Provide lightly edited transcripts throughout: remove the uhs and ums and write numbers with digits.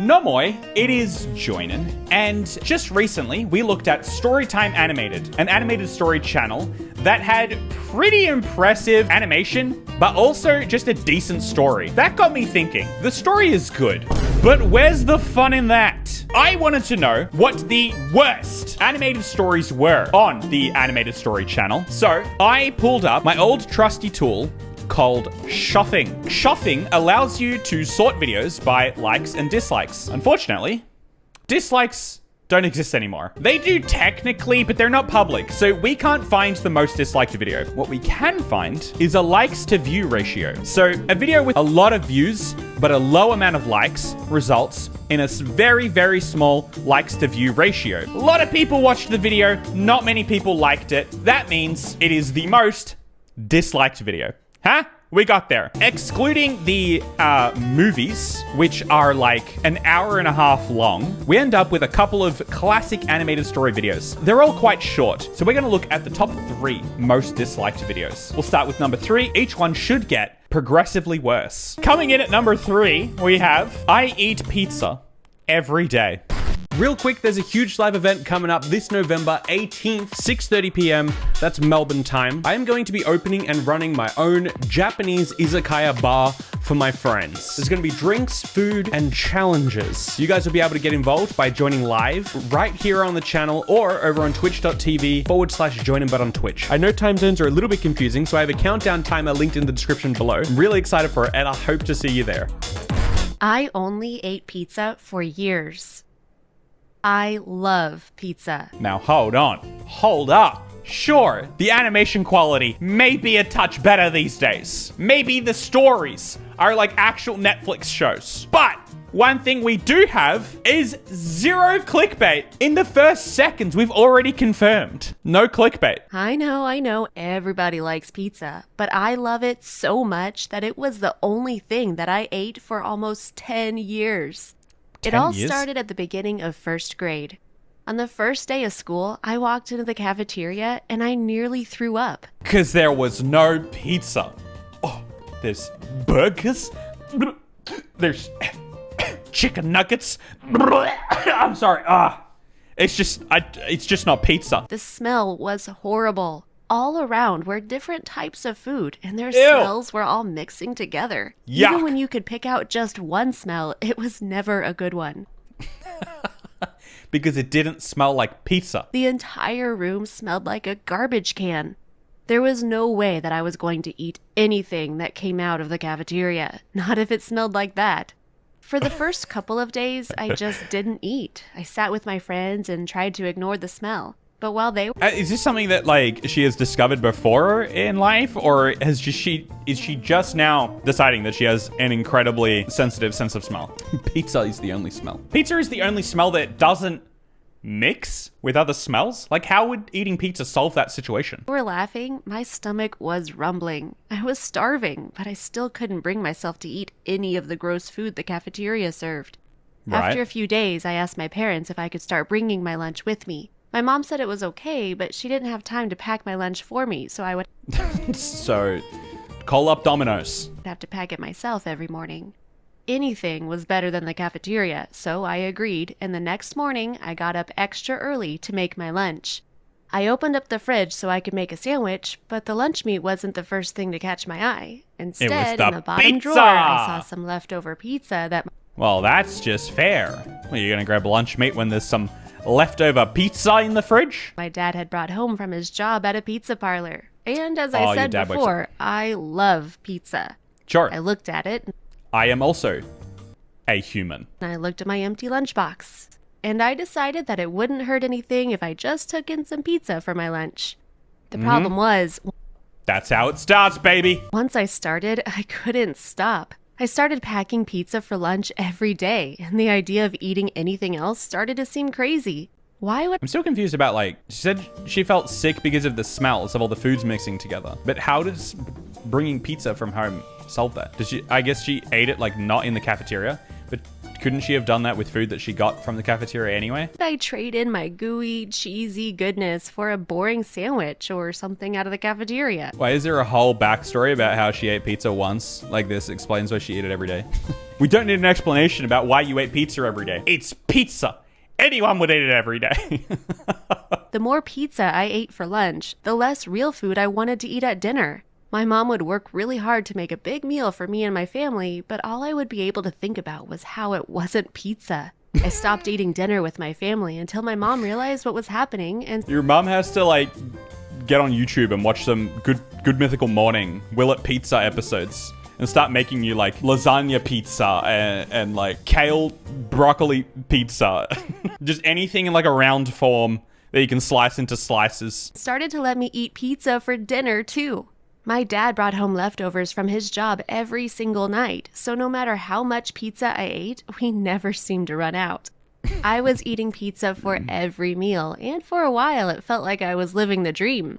Nomoi, it is Joinen, and just recently we looked at Storytime Animated, an animated story channel that had pretty impressive animation, but also just a decent story. That got me thinking, the story is good, but where's the fun in that? I wanted to know what the worst animated stories were on the animated story channel, so I pulled up my old trusty tool called Shuffing. Shuffing allows you to sort videos by likes and dislikes. Unfortunately, dislikes don't exist anymore. They do technically, but they're not public, so we can't find the most disliked video. What we can find is a likes to view ratio. So a video with a lot of views, but a low amount of likes results in a very, very small likes to view ratio. A lot of people watched the video, not many people liked it. That means it is the most disliked video. Huh? We got there. Excluding the movies, which are like an hour and a half long, we end up with a couple of classic animated story videos. They're all quite short, so we're going to look at the top 3 most disliked videos. We'll start with number 3. Each one should get progressively worse. Coming in at number 3, we have I eat pizza every day. Real quick, there's a huge live event coming up this November 18th, 6:30 p.m. That's Melbourne time. I am going to be opening and running my own Japanese izakaya bar for my friends. There's going to be drinks, food, and challenges. You guys will be able to get involved by joining live right here on the channel or over on twitch.tv/Joinen, but on Twitch. I know time zones are a little bit confusing, so I have a countdown timer linked in the description below. I'm really excited for it, and I hope to see you there. I only ate pizza for years. I love pizza. Now hold on. Hold up. Sure, the animation quality may be a touch better these days. Maybe the stories are like actual Netflix shows. But one thing we do have is 0 clickbait. In the first seconds, we've already confirmed. No clickbait. I know, everybody likes pizza, but I love it so much that it was the only thing that I ate for almost 10 years. It all started at the beginning of 1st grade. On the first day of school, I walked into the cafeteria and I nearly threw up. Because there was no pizza. Oh, there's burgers. There's chicken nuggets. I'm sorry. It's just not pizza. The smell was horrible. All around were different types of food, and their Ew. smells were all mixing together. Yuck. Even when you could pick out just one smell, it was never a good one. Because it didn't smell like pizza. The entire room smelled like a garbage can. There was no way that I was going to eat anything that came out of the cafeteria, not if it smelled like that. For the first couple of days, I just didn't eat. I sat with my friends and tried to ignore the smell. But while they were... Is this something that like she has discovered before in life, or is she just now deciding that she has an incredibly sensitive sense of smell? Pizza is the only smell. Pizza is the only smell that doesn't mix with other smells? Like, how would eating pizza solve that situation? were laughing, my stomach was rumbling. I was starving, but I still couldn't bring myself to eat any of the gross food the cafeteria served. Right. After a few days, I asked my parents if I could start bringing my lunch with me. My mom said it was okay, but she didn't have time to pack my lunch for me, so I would So, call up Domino's. have to pack it myself every morning. Anything was better than the cafeteria, so I agreed, and the next morning I got up extra early to make my lunch. I opened up the fridge so I could make a sandwich, but the lunch meat wasn't the first thing to catch my eye. Instead, the in the bottom pizza! drawer, I saw some leftover pizza that Well, that's just fair. Well, you're gonna grab lunch meat when there's some leftover pizza in the fridge? my dad had brought home from his job at a pizza parlor. And as Oh, I your said dad works before, I love pizza. Sure. I looked at it, I am also a human. and I looked at my empty lunchbox. And I decided that it wouldn't hurt anything if I just took in some pizza for my lunch. The problem was, That's how it starts, baby. once I started, I couldn't stop. I started packing pizza for lunch every day, and the idea of eating anything else started to seem crazy. Why would I'm still confused about, like, she said she felt sick because of the smells of all the foods mixing together. But how does bringing pizza from home solve that? I guess she ate it, like, not in the cafeteria, but couldn't she have done that with food that she got from the cafeteria anyway? I trade in my gooey, cheesy goodness for a boring sandwich or something out of the cafeteria. Why, is there a whole backstory about how she ate pizza once? Like, this explains why she ate it every day. We don't need an explanation about why you ate pizza every day. It's pizza. Anyone would eat it every day. The more pizza I ate for lunch, the less real food I wanted to eat at dinner. My mom would work really hard to make a big meal for me and my family, but all I would be able to think about was how it wasn't pizza. I stopped eating dinner with my family until my mom realized what was happening and... Your mom has to, like, get on YouTube and watch some Good Mythical Morning Will It Pizza episodes and start making you, like, lasagna pizza and like, kale broccoli pizza. Just anything in, like, a round form that you can slice into slices. Started to let me eat pizza for dinner, too. My dad brought home leftovers from his job every single night, so no matter how much pizza I ate, we never seemed to run out. I was eating pizza for every meal, and for a while it felt like I was living the dream.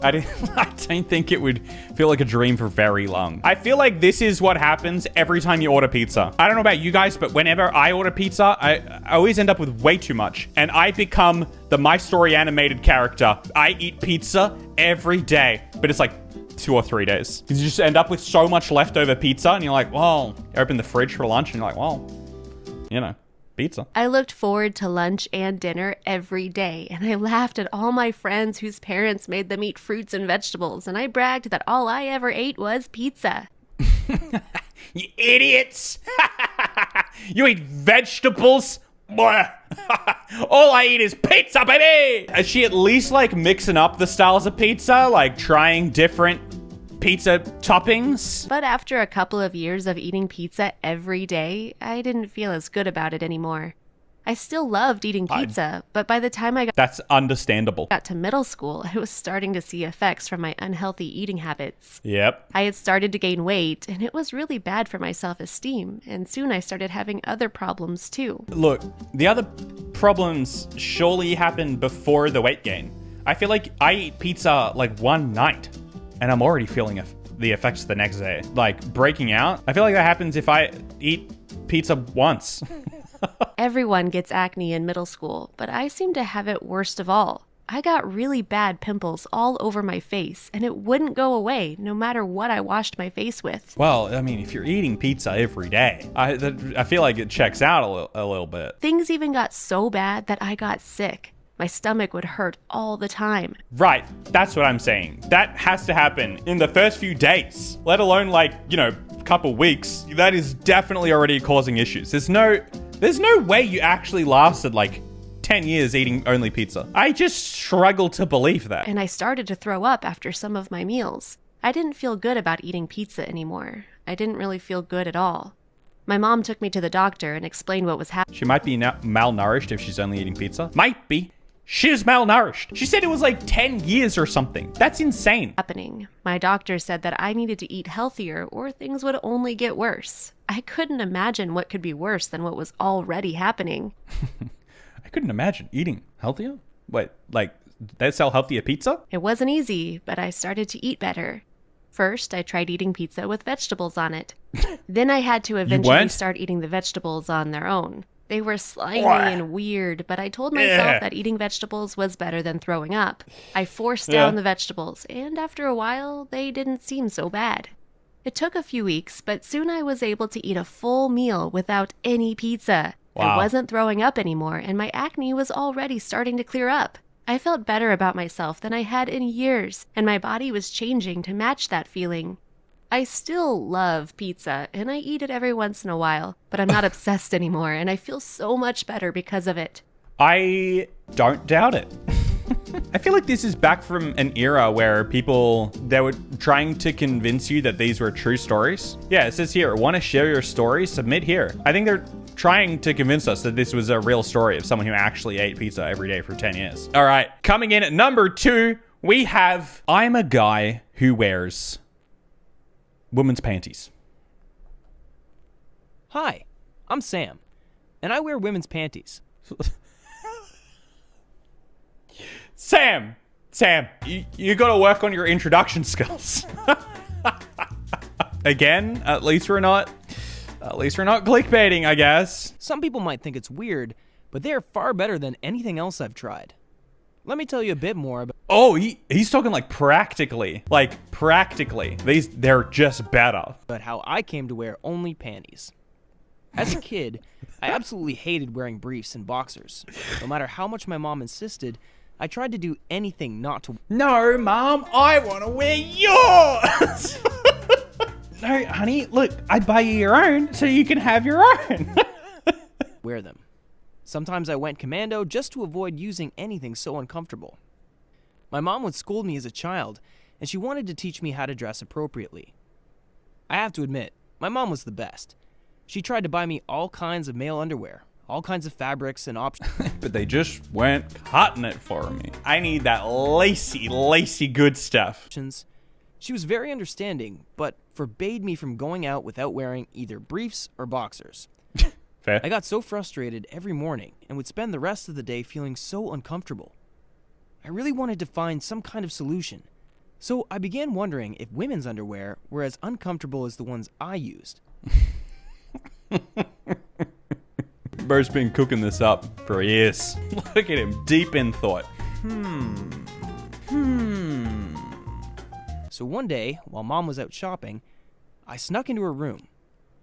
I don't think it would feel like a dream for very long. I feel like this is what happens every time you order pizza. I don't know about you guys, but whenever I order pizza, I always end up with way too much. And I become the My Story animated character. I eat pizza every day, but it's like 2 or 3 days. You just end up with so much leftover pizza, and you're like, well, you open the fridge for lunch, and you're like, well, you know. Pizza. I looked forward to lunch and dinner every day, and I laughed at all my friends whose parents made them eat fruits and vegetables, and I bragged that all I ever ate was pizza. You idiots! You eat vegetables? All I eat is pizza, baby! Is she at least, like, mixing up the styles of pizza? Like, trying different pizza toppings? But after a couple of years of eating pizza every day, I didn't feel as good about it anymore. I still loved eating pizza, but by the time I That's understandable. got to middle school, I was starting to see effects from my unhealthy eating habits. Yep. I had started to gain weight, and it was really bad for my self-esteem, and soon I started having other problems too. Look, the other problems surely happened before the weight gain. I feel like I eat pizza like one night, and I'm already feeling the effects the next day. Like, breaking out. I feel like that happens if I eat pizza once. Everyone gets acne in middle school, but I seem to have it worst of all. I got really bad pimples all over my face, and it wouldn't go away no matter what I washed my face with. Well, I mean, if you're eating pizza every day, I feel like it checks out a little bit. Things even got so bad that I got sick. My stomach would hurt all the time. Right, that's what I'm saying. That has to happen in the first few days, let alone, like, you know, a couple weeks. That is definitely already causing issues. There's no way you actually lasted like 10 years eating only pizza. I just struggle to believe that. And I started to throw up after some of my meals. I didn't feel good about eating pizza anymore. I didn't really feel good at all. My mom took me to the doctor and explained what was happening. She might be malnourished if she's only eating pizza. Might be. She's malnourished. She said it was like 10 years or something. That's insane. My doctor said that I needed to eat healthier or things would only get worse. I couldn't imagine what could be worse than what was already happening. I couldn't imagine eating healthier? Wait, like, they sell healthier pizza? It wasn't easy, but I started to eat better. First, I tried eating pizza with vegetables on it. Then I had to eventually start eating the vegetables on their own. They were slimy and weird, but I told myself that eating vegetables was better than throwing up. I forced down the vegetables, and after a while, they didn't seem so bad. It took a few weeks, but soon I was able to eat a full meal without any pizza. I wasn't throwing up anymore, and my acne was already starting to clear up. I felt better about myself than I had in years, and my body was changing to match that feeling. I still love pizza, and I eat it every once in a while, but I'm not obsessed anymore, and I feel so much better because of it. I don't doubt it. I feel like this is back from an era where they were trying to convince you that these were true stories. Yeah, it says here, want to share your story? Submit here. I think they're trying to convince us that this was a real story of someone who actually ate pizza every day for 10 years. All right, coming in at number 2, we have, I'm a guy who wears women's panties. Hi, I'm Sam, and I wear women's panties. Sam, you gotta work on your introduction skills. Again, at least we're not At least we're not clickbaiting, I guess. Some people might think it's weird, but they are far better than anything else I've tried. Let me tell you a bit more about... Oh, he's talking like practically. Like practically. They're just better. But how I came to wear only panties. As a kid, I absolutely hated wearing briefs and boxers. No matter how much my mom insisted, I tried to do anything not to... No, Mom, I want to wear yours. No, honey, look, I'd buy you your own so you can have your own. wear them. Sometimes I went commando just to avoid using anything so uncomfortable. My mom would scold me as a child, and she wanted to teach me how to dress appropriately. I have to admit, my mom was the best. She tried to buy me all kinds of male underwear, all kinds of fabrics and options. But they just weren't cutting it for me. I need that lacy good stuff. She was very understanding, but forbade me from going out without wearing either briefs or boxers. Fair. I got so frustrated every morning and would spend the rest of the day feeling so uncomfortable. I really wanted to find some kind of solution, so I began wondering if women's underwear were as uncomfortable as the ones I used. Bro's been cooking this up for years. Look at him, deep in thought. So one day, while Mom was out shopping, I snuck into her room.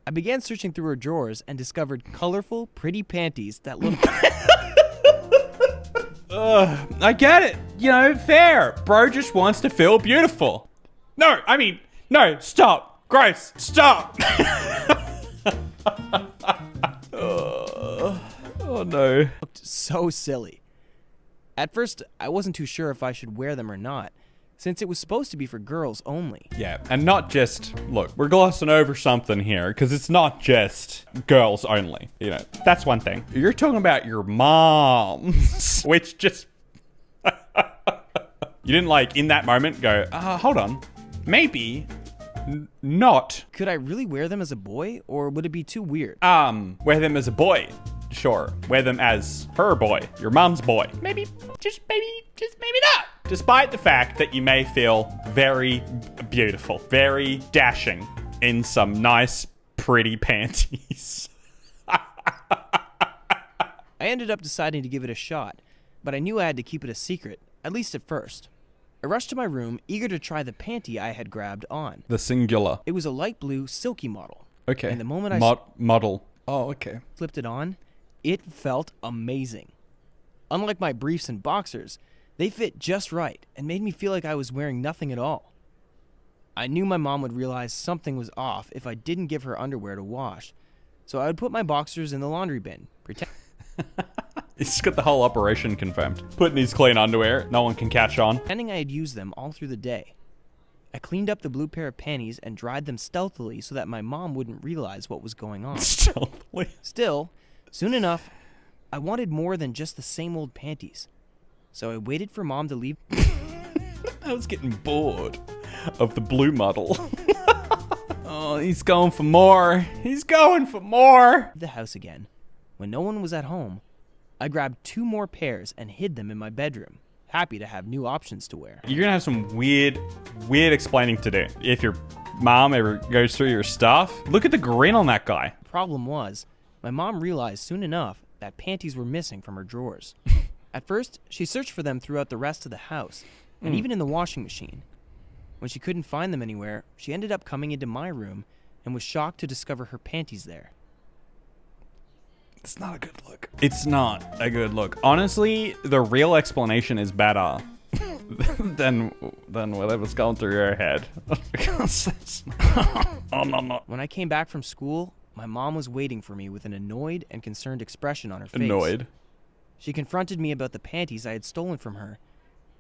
I began searching through her drawers and discovered colorful, pretty panties that looked... I get it. You know, fair. Bro just wants to feel beautiful. No, stop. Gross, stop. Oh no. looked so silly. At first, I wasn't too sure if I should wear them or not, since it was supposed to be for girls only. Yeah, and not just, look, we're glossing over something here, because it's not just girls only. You know, that's one thing. You're talking about your moms, which just... You didn't, like, in that moment go, hold on, maybe not. Could I really wear them as a boy, or would it be too weird? Wear them as a boy. Sure. Wear them as her boy, your mom's boy. Maybe not. Despite the fact that you may feel very beautiful, very dashing in some nice, pretty panties. I ended up deciding to give it a shot, but I knew I had to keep it a secret, at least at first. I rushed to my room, eager to try the panty I had grabbed on. The singular. It was a light blue, silky model. Okay. And the moment I model. Oh, okay. flipped it on, it felt amazing. Unlike my briefs and boxers, they fit just right and made me feel like I was wearing nothing at all. I knew my mom would realize something was off if I didn't give her underwear to wash, so I would put my boxers in the laundry bin, He's got the whole operation confirmed. Putting his clean underwear, no one can catch on. pretending I had used them all through the day. I cleaned up the blue pair of panties and dried them stealthily so that my mom wouldn't realize what was going on. Stealthily. Still, soon enough, I wanted more than just the same old panties. So I waited for Mom to leave. I was getting bored of the blue model. Oh, he's going for more. He's going for more. The house again. When no one was at home, I grabbed 2 more pairs and hid them in my bedroom, happy to have new options to wear. You're gonna have some weird explaining to do. If your mom ever goes through your stuff, look at the grin on that guy. The problem was, my mom realized soon enough that panties were missing from her drawers. At first, she searched for them throughout the rest of the house, and even in the washing machine. When she couldn't find them anywhere, she ended up coming into my room and was shocked to discover her panties there. It's not a good look. It's not a good look. Honestly, the real explanation is better than whatever's going through your head. Oh, no. When I came back from school, my mom was waiting for me with an annoyed and concerned expression on her face. Annoyed. She confronted me about the panties I had stolen from her,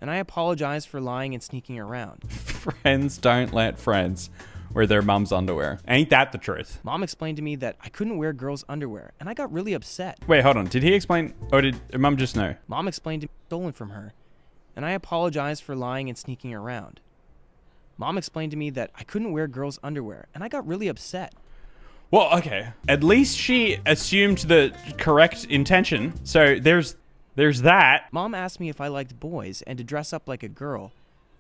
and I apologized for lying and sneaking around. Friends don't let friends wear their mom's underwear. Ain't that the truth? Mom explained to me that I couldn't wear girls' underwear, and I got really upset. Wait, hold on. Did he explain, or did mom just know? Mom explained to me stolen from her, and I apologized for lying and sneaking around. Mom explained to me that I couldn't wear girls' underwear, and I got really upset. Well, okay. At least she assumed the correct intention. So there's that. Mom asked me if I liked boys and to dress up like a girl,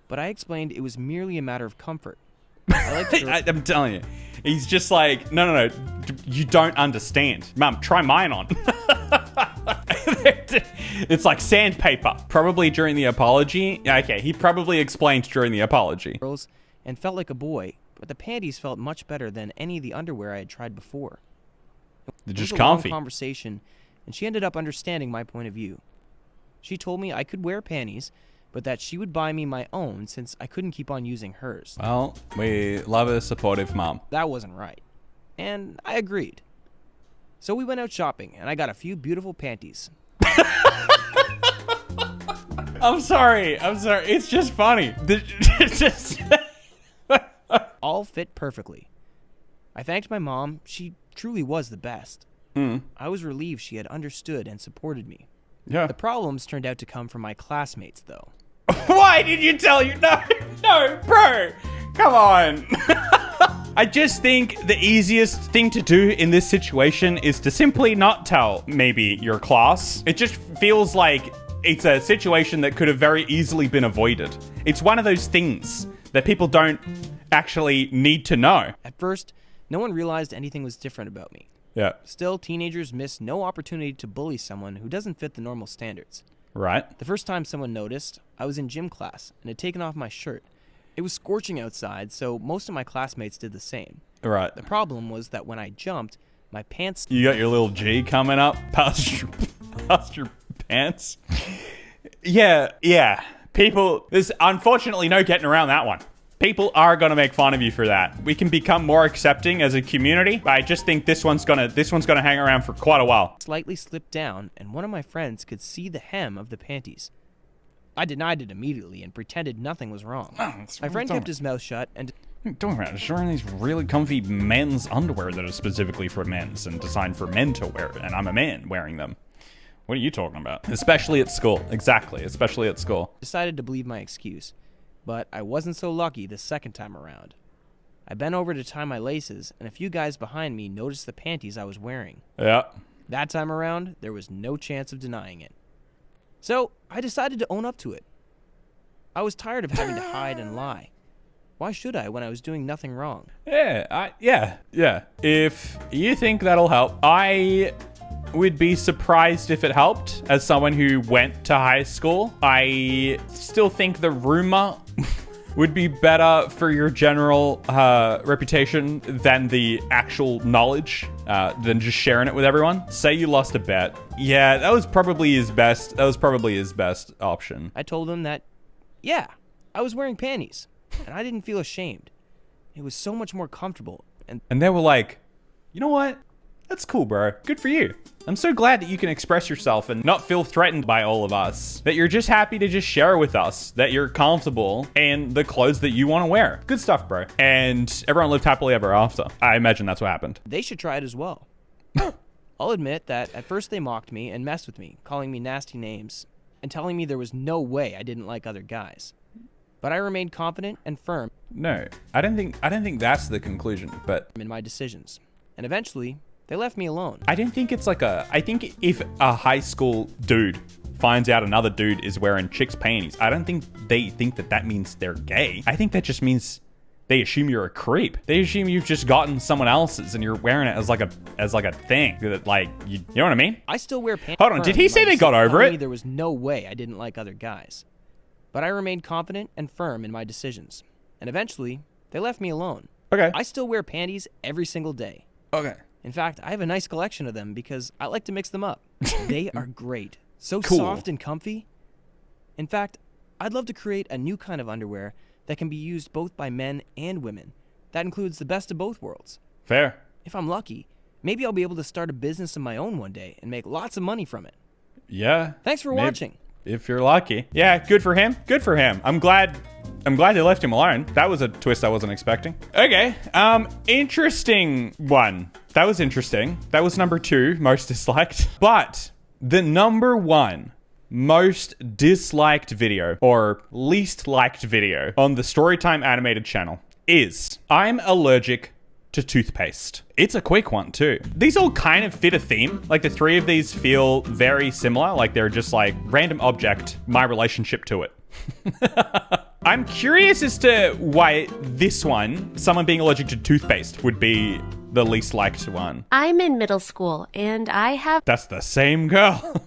but I explained it was merely a matter of comfort. I like to... I'm telling you. He's just like, no. You don't understand. Mum, try mine on. It's like sandpaper. Probably during the apology. Okay, he probably explained during the apology. And felt like a boy, but the panties felt much better than any of the underwear I had tried before. They're just it was a long comfy. Conversation, and she ended up understanding my point of view. She told me I could wear panties, but that she would buy me my own since I couldn't keep on using hers. Well, we love a supportive mom. That wasn't right. And I agreed. So we went out shopping, and I got a few beautiful panties. I'm sorry. It's just funny. It's just... All fit perfectly. I thanked my mom. She truly was the best. I was relieved she had understood and supported me. Yeah. The problems turned out to come from my classmates, though. Why did you tell you? No, bro. Come on. I just think the easiest thing to do in this situation is to simply not tell maybe your class. It just feels like it's a situation that could have very easily been avoided. It's one of those things that people don't actually need to know. At first, no one realized anything was different about me. Yeah. Still, teenagers miss no opportunity to bully someone who doesn't fit the normal standards. Right. The first time someone noticed, I was in gym class and had taken off my shirt. It was scorching outside, so most of my classmates did the same. Right. The problem was that when I jumped, my pants... You got your little G coming up past your pants. Yeah. People, there's unfortunately no getting around that one. People are going to make fun of you for that. We can become more accepting as a community. I just think this one's going to hang around for quite a while. Slightly slipped down, and one of my friends could see the hem of the panties. I denied it immediately and pretended nothing was wrong. My friend kept his mouth shut and... Don't worry, I'm just wearing these really comfy men's underwear that are specifically for men's and designed for men to wear, and I'm a man wearing them. What are you talking about? Especially at school. Exactly, especially at school. Decided to believe my excuse, but I wasn't so lucky the second time around. I bent over to tie my laces, and a few guys behind me noticed the panties I was wearing. Yeah. That time around, there was no chance of denying it. So, I decided to own up to it. I was tired of having to hide and lie. Why should I when I was doing nothing wrong? Yeah. If you think that'll help, I would be surprised if it helped. As someone who went to high school, I still think the rumor would be better for your general reputation than the actual knowledge, than just sharing it with everyone. Say you lost a bet. Yeah, that was probably his best. That was probably his best option. I told him that, yeah, I was wearing panties, and I didn't feel ashamed. It was so much more comfortable. And they were like, you know what? That's cool, bro. Good for you. I'm so glad that you can express yourself and not feel threatened by all of us. That you're just happy to just share with us. That you're comfortable in the clothes that you want to wear. Good stuff, bro. And everyone lived happily ever after. I imagine that's what happened. They should try it as well. I'll admit that at first they mocked me and messed with me, calling me nasty names and telling me there was no way I didn't like other guys. But I remained confident and firm. No, I don't think that's the conclusion, but in my decisions. And eventually, they left me alone. I don't think it's like I think if a high school dude finds out another dude is wearing chicks' panties, I don't think they think that means they're gay. I think that just means they assume you're a creep. They assume you've just gotten someone else's and you're wearing it as like a thing that, like, you know what I mean? I still wear pants. Hold on, did he say they got over it? There was no way I didn't like other guys. But I remained confident and firm in my decisions. And eventually, they left me alone. Okay. I still wear panties every single day. Okay. In fact, I have a nice collection of them because I like to mix them up. They are great. So Cool. soft and comfy. In fact, I'd love to create a new kind of underwear that can be used both by men and women. That includes the best of both worlds. Fair. If I'm lucky, maybe I'll be able to start a business of my own one day and make lots of money from it. Yeah. Thanks for watching. If you're lucky. Yeah, good for him. Good for him. I'm glad they left him alone. That was a twist I wasn't expecting. Okay. Interesting one. That was interesting. That was number 2, most disliked. But the number 1 most disliked video or least liked video on the Storytime animated channel is I'm allergic to toothpaste. It's a quick one too. These all kind of fit a theme. Like the 3 of these feel very similar. Like they're just like random object, my relationship to it. I'm curious as to why this one, someone being allergic to toothpaste, would be the least liked one. I'm in middle school, and I have... That's the same girl.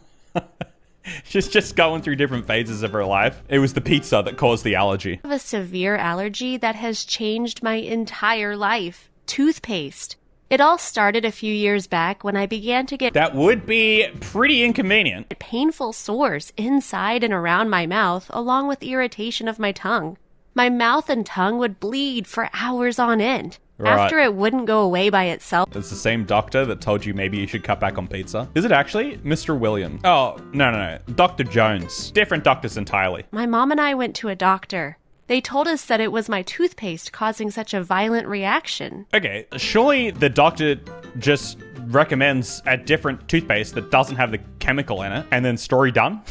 She's just going through different phases of her life. It was the pizza that caused the allergy. I have a severe allergy that has changed my entire life. Toothpaste. It all started a few years back when I began to get... That would be pretty inconvenient. ...painful sores inside and around my mouth, along with irritation of my tongue. My mouth and tongue would bleed for hours on end. Right. After it wouldn't go away by itself. It's the same doctor that told you maybe you should cut back on pizza. Is it actually Mr. William? Oh, no. Dr. Jones. Different doctors entirely. My mom and I went to a doctor. They told us that it was my toothpaste causing such a violent reaction. Okay, surely the doctor just recommends a different toothpaste that doesn't have the chemical in it, and then story done?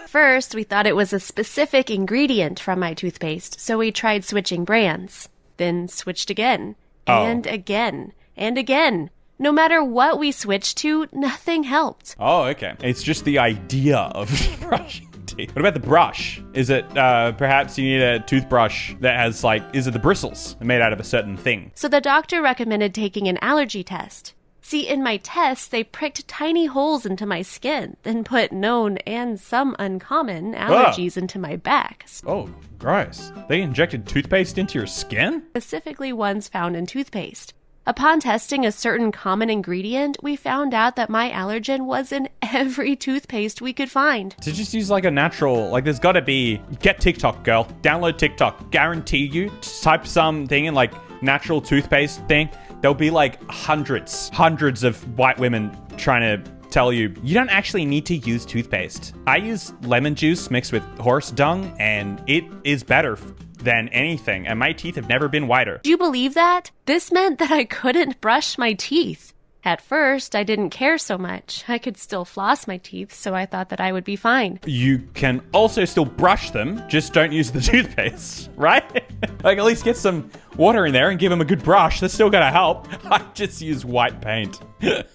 First, we thought it was a specific ingredient from my toothpaste, so we tried switching brands. Then switched again, and again, and again. No matter what we switched to, nothing helped. Oh, okay. It's just the idea of brushing teeth. What about the brush? Is it perhaps you need a toothbrush that has is it the bristles made out of a certain thing? So the doctor recommended taking an allergy test. See, in my tests, they pricked tiny holes into my skin, then put known and some uncommon allergies into my back. Oh, gross. They injected toothpaste into your skin? Specifically ones found in toothpaste. Upon testing a certain common ingredient, we found out that my allergen was in every toothpaste we could find. To just use a natural, there's gotta be, get TikTok, girl. Download TikTok. Guarantee you, type something in natural toothpaste thing. There'll be hundreds of white women trying to tell you, you don't actually need to use toothpaste. I use lemon juice mixed with horse dung, and it is better than anything, and my teeth have never been whiter. Do you believe that? This meant that I couldn't brush my teeth. At first, I didn't care so much. I could still floss my teeth, so I thought that I would be fine. You can also still brush them, just don't use the toothpaste, right? At least get some water in there and give them a good brush. That's still gonna help. I just use white paint.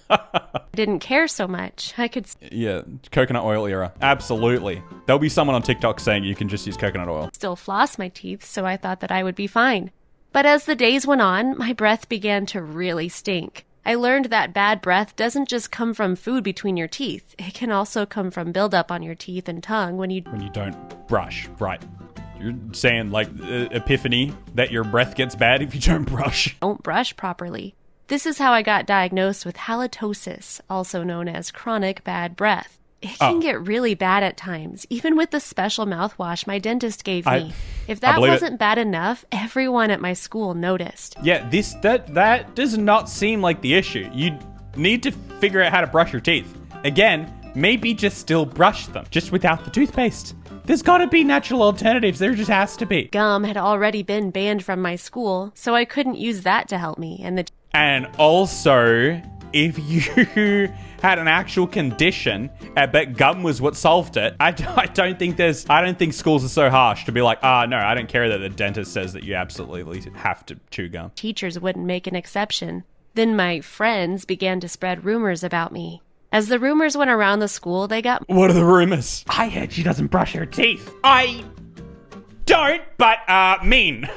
I didn't care so much. I could... Yeah, coconut oil era. Absolutely. There'll be someone on TikTok saying you can just use coconut oil. Still floss my teeth, so I thought that I would be fine. But as the days went on, my breath began to really stink. I learned that bad breath doesn't just come from food between your teeth. It can also come from buildup on your teeth and tongue when you don't brush, right? You're saying epiphany that your breath gets bad if you don't brush. Don't brush properly. This is how I got diagnosed with halitosis, also known as chronic bad breath. It can get really bad at times, even with the special mouthwash my dentist gave me. If that wasn't bad enough, everyone at my school noticed. Yeah, that does not seem like the issue. You need to figure out how to brush your teeth. Again, maybe just still brush them, just without the toothpaste. There's gotta be natural alternatives. There just has to be. Gum had already been banned from my school, so I couldn't use that to help me. And also, if you had an actual condition, but gum was what solved it, I don't think schools are so harsh to be no, I don't care that the dentist says that you absolutely have to chew gum. Teachers wouldn't make an exception. Then my friends began to spread rumors about me. As the rumors went around the school, they got... What are the rumors? I heard she doesn't brush her teeth. I don't, but mean.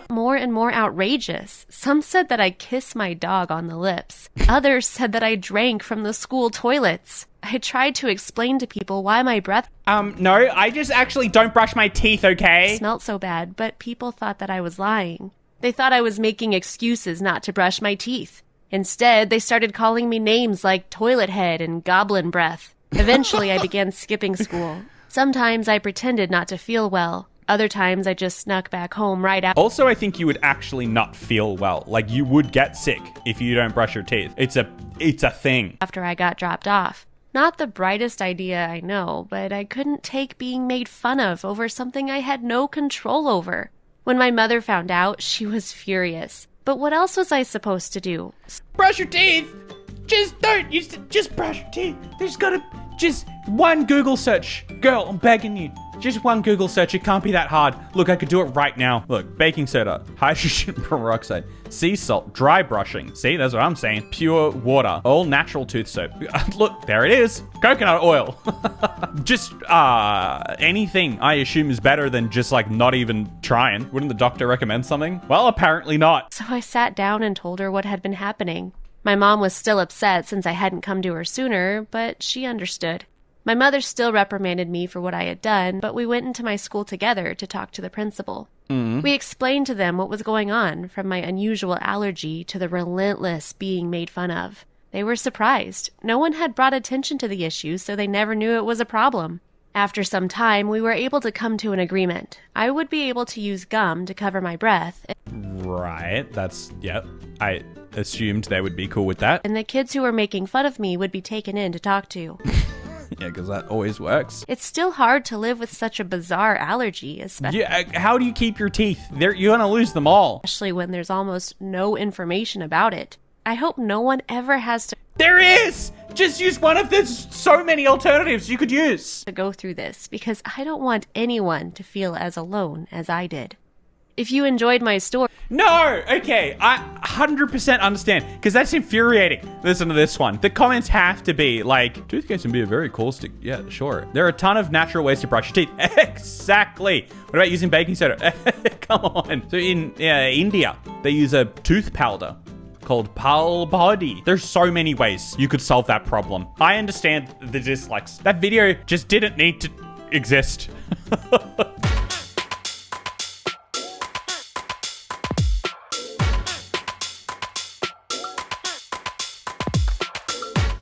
More and more outrageous. Some said that I kissed my dog on the lips. Others said that I drank from the school toilets. I tried to explain to people why my breath... No, I just actually don't brush my teeth, okay? ...smelled so bad, but people thought that I was lying. They thought I was making excuses not to brush my teeth. Instead, they started calling me names like toilet head and goblin breath. Eventually, I began skipping school. Sometimes I pretended not to feel well. Other times, I just snuck back home right after. Also, I think you would actually not feel well. You would get sick if you don't brush your teeth. It's a thing. After I got dropped off. Not the brightest idea, I know, but I couldn't take being made fun of over something I had no control over. When my mother found out, she was furious. But what else was I supposed to do? Brush your teeth! Just brush your teeth. There's gotta just one Google search. Girl, I'm begging you. Just one Google search. It can't be that hard. Look, I could do it right now. Look, baking soda, hydrogen peroxide, sea salt, dry brushing. See, that's what I'm saying. Pure water, all natural tooth soap. Look, there it is. Coconut oil. Just anything I assume is better than just like not even trying. Wouldn't the doctor recommend something? Well, apparently not. So I sat down and told her what had been happening. My mom was still upset since I hadn't come to her sooner, but she understood. My mother still reprimanded me for what I had done, but we went into my school together to talk to the principal. We explained to them what was going on, from my unusual allergy to the relentless being made fun of. They were surprised. No one had brought attention to the issue, so they never knew it was a problem. After some time, we were able to come to an agreement. I would be able to use gum to cover my breath. Right, yep. I assumed they would be cool with that. And the kids who were making fun of me would be taken in to talk to. Yeah, because that always works. It's still hard to live with such a bizarre allergy, especially how do you keep your teeth? You're going to lose them all. When there's almost no information about it. I hope no one ever has to... There is! Just use one of the so many alternatives you could use. ...to go through this, because I don't want anyone to feel as alone as I did. If you enjoyed my story... No! Okay, I 100% understand, because that's infuriating. Listen to this one. The comments have to be like, toothpaste can be a very caustic... Yeah, sure. There are a ton of natural ways to brush your teeth. Exactly. What about using baking soda? Come on. So in India, they use a tooth powder called Pal Body. There's so many ways you could solve that problem. I understand the dislikes. That video just didn't need to exist.